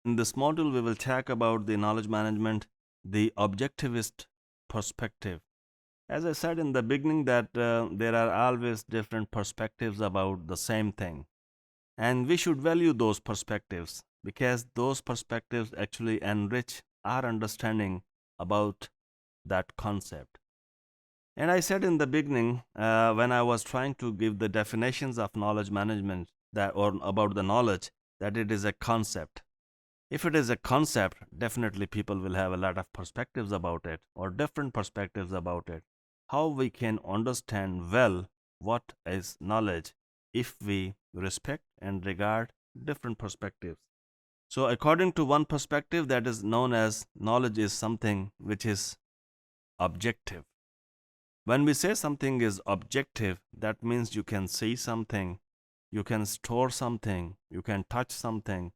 In this module, we will talk about the knowledge management, the objectivist perspective. As I said in the beginning, that there are always different perspectives about the same thing, and we should value those perspectives because those perspectives actually enrich our understanding about that concept. And I said in the beginning, when I was trying to give the definitions of knowledge management that or about the knowledge, that it is a concept. If it is a concept, definitely people will have a lot of perspectives about it or different perspectives about it. How we can understand well what is knowledge if we respect and regard different perspectives. So, according to one perspective, that is known as knowledge is something which is objective. When we say something is objective, that means you can see something, you can store something, you can touch something,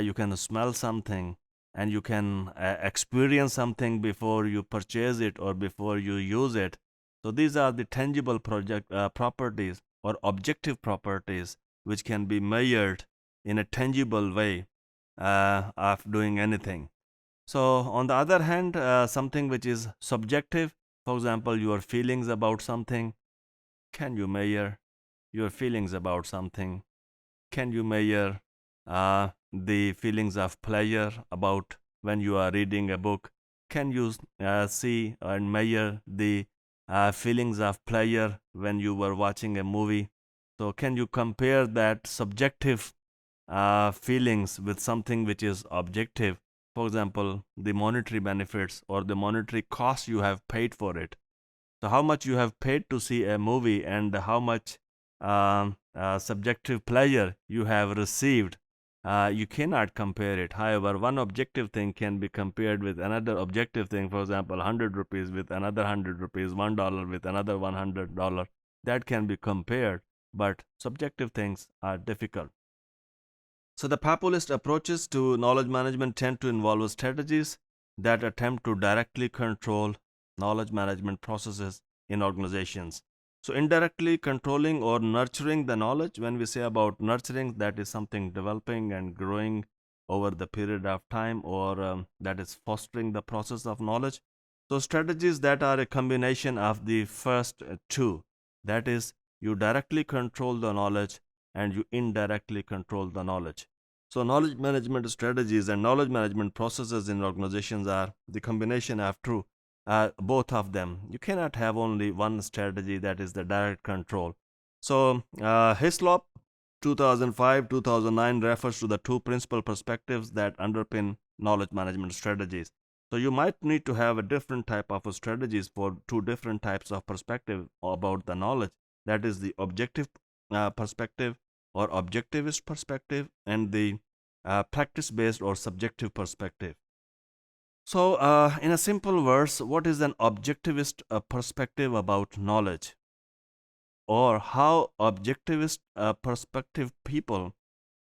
you can smell something, and you can experience something before you purchase it or before you use it. So these are the tangible properties or objective properties which can be measured in a tangible way of doing anything. So on the other hand, something which is subjective, for example, your feelings about something, can you measure your feelings about something? Can you measure the feelings of pleasure about when you are reading a book? Can you see and measure the feelings of pleasure when you were watching a movie? So, can you compare that subjective feelings with something which is objective? For example, the monetary benefits or the monetary cost you have paid for it. So, how much you have paid to see a movie and how much subjective pleasure you have received, you cannot compare it. However, one objective thing can be compared with another objective thing. For example, 100 rupees with another 100 rupees, $1 with another $100. That can be compared, but subjective things are difficult. So, the populist approaches to knowledge management tend to involve strategies that attempt to directly control knowledge management processes in organizations. So, indirectly controlling or nurturing the knowledge, when we say about nurturing, that is something developing and growing over the period of time, or that is fostering the process of knowledge. So, strategies that are a combination of the first two, that is, you directly control the knowledge and you indirectly control the knowledge. So, knowledge management strategies and knowledge management processes in organizations are the combination of two, both of them. You cannot have only one strategy, that is the direct control. So, Hislop 2005 2009 refers to the two principal perspectives that underpin knowledge management strategies. So, you might need to have a different type of strategies for two different types of perspective about the knowledge. That is the objective perspective or objectivist perspective and the practice based or subjective perspective. So, in a simple verse, what is an objectivist perspective about knowledge, or how objectivist perspective people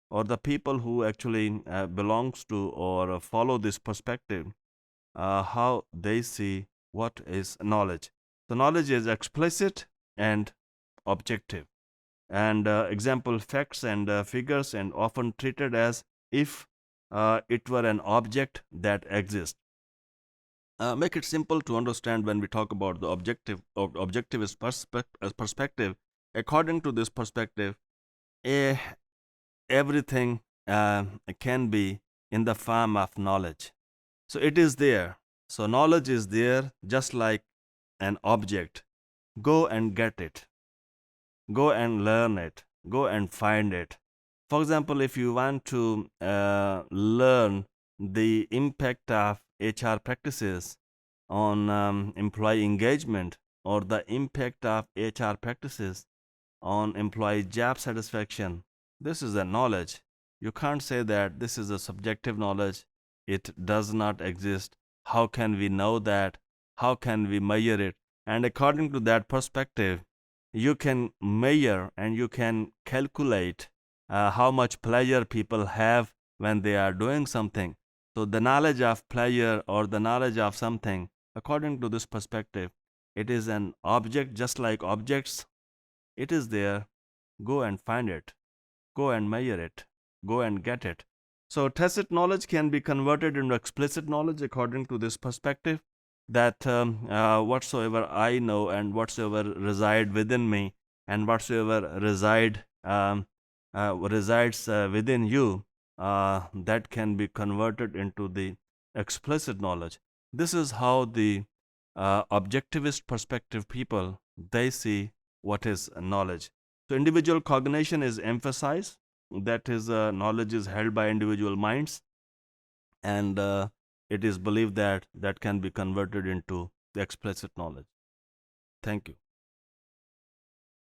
or the people who actually belongs to or follow this perspective, how they see what is knowledge. So, knowledge is explicit and objective, and example facts and figures, and often treated as if it were an object that exists. Make it simple to understand when we talk about the objectivist perspective. According to this perspective, eh, everything can be in the form of knowledge. So it is there. So knowledge is there just like an object. Go and get it. Go and learn it. Go and find it. For example, if you want to learn the impact of HR practices on employee engagement, or the impact of HR practices on employee job satisfaction, this is a knowledge. You can't say that this is a subjective knowledge. It does not exist. How can we know that? How can we measure it? And according to that perspective, you can measure and you can calculate how much pleasure people have when they are doing something. So, the knowledge of pleasure or the knowledge of something, according to this perspective, it is an object just like objects. It is there. Go and find it. Go and measure it. Go and get it. So tacit knowledge can be converted into explicit knowledge according to this perspective, that whatsoever I know and whatsoever reside within me and whatsoever resides within you, that can be converted into the explicit knowledge. This is how the objectivist perspective people, they see what is knowledge. So individual cognition is emphasized, that is, knowledge is held by individual minds, and it is believed that that can be converted into the explicit knowledge. Thank you.